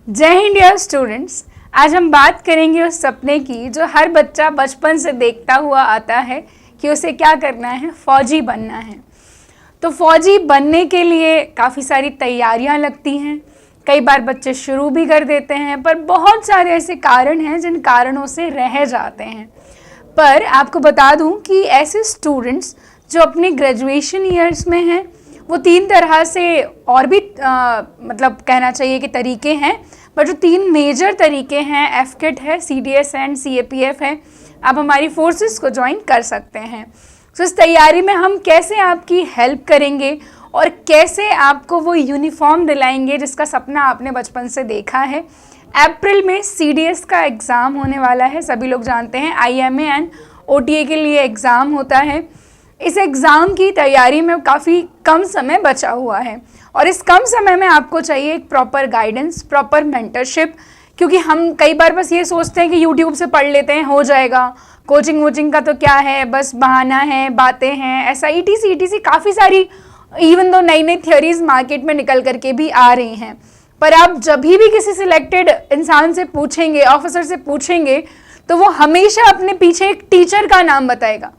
जय Hind dear students. आज हम बात करेंगे उस सपने की जो हर बच्चा बचपन से देखता हुआ आता है कि उसे क्या करना है, फौजी बनना है। तो फौजी बनने के लिए काफ़ी सारी तैयारियां लगती हैं। कई बार बच्चे शुरू भी कर देते हैं, पर बहुत सारे ऐसे कारण हैं जिन कारणों से रह जाते हैं। पर आपको बता दूं कि ऐसे स्टूडेंट्स जो अपने ग्रेजुएशन ईयर्स में हैं वो तीन तरह से और भी मतलब कहना चाहिए कि तरीके हैं, पर जो तीन मेजर तरीके हैं, एफकेट है, सीडीएस है एंड सीएपीएफ है, आप हमारी फोर्सेस को ज्वाइन कर सकते हैं। तो इस तैयारी में हम कैसे आपकी हेल्प करेंगे और कैसे आपको वो यूनिफॉर्म दिलाएंगे जिसका सपना आपने बचपन से देखा है। अप्रैल में सीडीएस का एग्ज़ाम होने वाला है, सभी लोग जानते हैं। आईएमए एंड ओटीए के लिए एग्ज़ाम होता है। इस एग्ज़ाम की तैयारी में काफ़ी कम समय बचा हुआ है और इस कम समय में आपको चाहिए एक प्रॉपर गाइडेंस, प्रॉपर मेंटरशिप। क्योंकि हम कई बार बस ये सोचते हैं कि यूट्यूब से पढ़ लेते हैं, हो जाएगा, कोचिंग वोचिंग का तो क्या है, बस बहाना है, बातें हैं, ऐसा ईटीसी काफ़ी सारी इवन दो नई नई थियोरीज मार्केट में निकल करके भी आ रही हैं। पर आप जब भी किसी सिलेक्टेड इंसान से पूछेंगे, ऑफिसर से पूछेंगे, तो वो हमेशा अपने पीछे एक टीचर का नाम बताएगा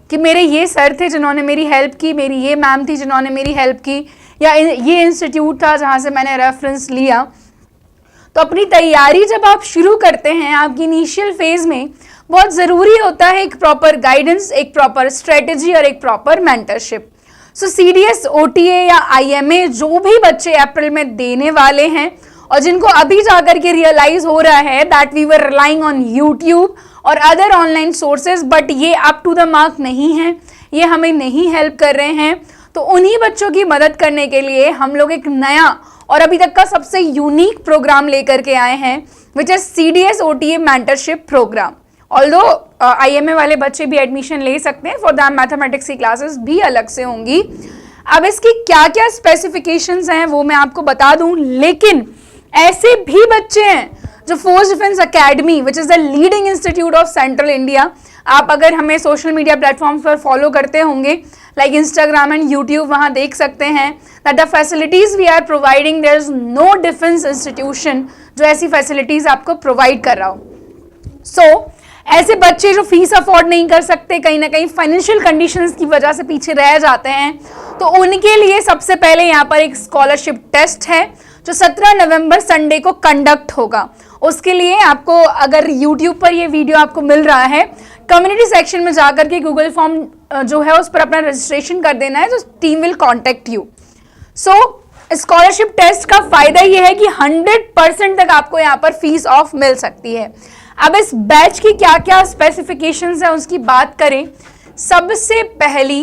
कि मेरे ये सर थे जिन्होंने मेरी हेल्प की, मेरी ये मैम थी जिन्होंने मेरी हेल्प की, या ये इंस्टीट्यूट था जहाँ से मैंने रेफरेंस लिया। तो अपनी तैयारी जब आप शुरू करते हैं, आपकी इनिशियल फेज में बहुत ज़रूरी होता है एक प्रॉपर गाइडेंस, एक प्रॉपर स्ट्रेटजी और एक प्रॉपर मेंटरशिप। सो सीडीएस, ओटीए या आईएमए जो भी बच्चे अप्रैल में देने वाले हैं और जिनको अभी जाकर के रियलाइज हो रहा है that we were relying on YouTube और अदर ऑनलाइन सोर्सेज, बट ये अप टू द मार्क नहीं है, ये हमें नहीं हेल्प कर रहे हैं, तो उन्हीं बच्चों की मदद करने के लिए हम लोग एक नया और अभी तक का सबसे यूनिक प्रोग्राम लेकर के आए हैं, which is CDS OTA mentorship program. Although IMA वाले बच्चे भी एडमिशन ले सकते हैं, फॉर द मैथमेटिक्स की क्लासेस भी अलग से होंगी। अब इसकी क्या क्या स्पेसिफिकेशंस हैं वो मैं आपको बता दूं, लेकिन ऐसे भी बच्चे हैं जो force defence academy, which is the leading institute of central India, आप अगर हमें सोशल मीडिया प्लेटफॉर्म्स पर फॉलो करते होंगे लाइक इंस्टाग्राम एंड यूट्यूब, वहाँ देख सकते हैं that the facilities we are providing, there is no defence institution जो ऐसी फैसिलिटीज़ आपको प्रोवाइड कर रहा हो। सो ऐसे बच्चे जो फीस अफोर्ड नहीं कर सकते, कहीं ना कहीं फाइनेंशियल कंडीशंस की वजह से पीछे रह जाते हैं, तो उनके लिए सबसे पहले यहाँ पर एक स्कॉलरशिप टेस्ट है जो 17 नवंबर संडे को कंडक्ट होगा। उसके लिए आपको, अगर YouTube पर ये वीडियो आपको मिल रहा है, कम्युनिटी सेक्शन में जाकर के गूगल फॉर्म जो है उस पर अपना रजिस्ट्रेशन कर देना है, तो team will contact you. So scholarship test का फायदा ये है कि 100% तक आपको यहाँ पर फीस ऑफ मिल सकती है। अब इस बैच की क्या क्या स्पेसिफिकेशंस है उसकी बात करें, सबसे पहली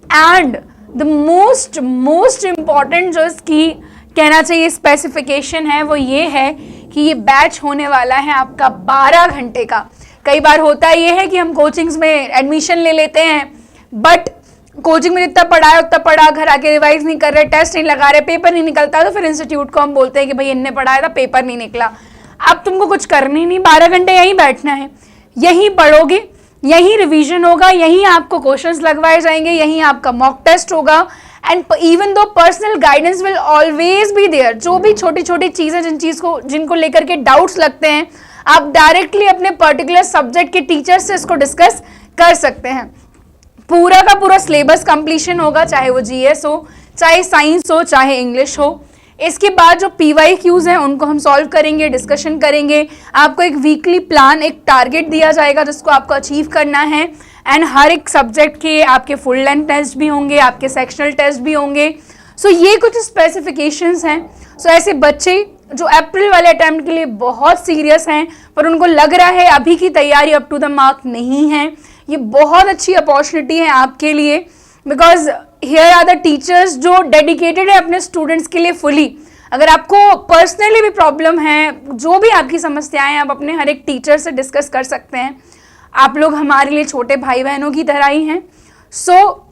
एंड द मोस्ट इम्पॉर्टेंट जो इसकी कहना चाहिए स्पेसिफिकेशन है वो ये है कि ये बैच होने वाला है आपका 12 घंटे का। कई बार होता ये है कि हम कोचिंग्स में एडमिशन ले लेते हैं, बट कोचिंग में जितना पढ़ा है उतना पढ़ा, घर आके रिवाइज नहीं कर रहे, टेस्ट नहीं लगा रहे, पेपर नहीं निकलता, तो फिर इंस्टीट्यूट को हम बोलते हैं कि भाई इनने पढ़ाया था, पेपर नहीं निकला। अब तुमको कुछ करनी नहीं, 12 घंटे यहीं बैठना है, यहीं पढ़ोगे, यहीं रिवीजन होगा, यहीं आपको क्वेश्चंस लगवाए जाएंगे, यहीं आपका मॉक टेस्ट होगा, and even though personal guidance will always be there. जो भी छोटी छोटी चीज़ें जिनको लेकर के डाउट्स लगते हैं, आप डायरेक्टली अपने पर्टिकुलर सब्जेक्ट के टीचर से इसको डिस्कस कर सकते हैं। पूरा का पूरा सिलेबस कंप्लीशन होगा, चाहे वो जीएस हो, चाहे साइंस हो, चाहे इंग्लिश हो। इसके बाद जो PYQs हैं उनको हम सॉल्व करेंगे, डिस्कशन करेंगे। आपको एक वीकली प्लान, एक टारगेट दिया जाएगा जिसको आपको अचीव करना है, एंड हर एक सब्जेक्ट के आपके फुल लेंथ टेस्ट भी होंगे, आपके सेक्शनल टेस्ट भी होंगे। सो ये कुछ स्पेसिफिकेशंस हैं। सो ऐसे बच्चे जो अप्रैल वाले अटैम्प्ट के लिए बहुत सीरियस हैं, पर उनको लग रहा है अभी की तैयारी अप टू द मार्क नहीं है, ये बहुत अच्छी अपॉर्चुनिटी है आपके लिए, because here are the teachers जो डेडिकेटेड है अपने स्टूडेंट्स के लिए फुली। अगर आपको पर्सनली भी प्रॉब्लम है, जो भी आपकी समस्याएं हैं, आप अपने हर एक टीचर से डिस्कस कर सकते हैं। आप लोग हमारे लिए छोटे भाई बहनों की तरह ही हैं। सो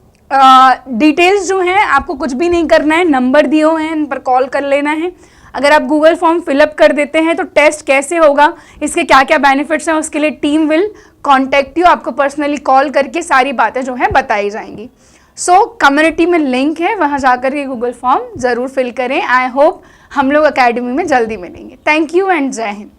डिटेल्स जो हैं आपको कुछ भी नहीं करना है, नंबर दिए हुए हैं, इन पर कॉल कर लेना है। अगर आप गूगल फॉर्म फिलअप कर देते हैं तो टेस्ट कैसे होगा, इसके क्या क्या बेनिफिट्स हैं, उसके लिए टीम विल कॉन्टेक्ट यू, आपको पर्सनली कॉल करके सारी बातें जो है बताई जाएंगी। सो कम्युनिटी में लिंक है, वहाँ जाकर के गूगल फॉर्म ज़रूर फिल करें। आई होप हम लोग अकेडमी में जल्दी मिलेंगे। थैंक यू एंड जय हिंद।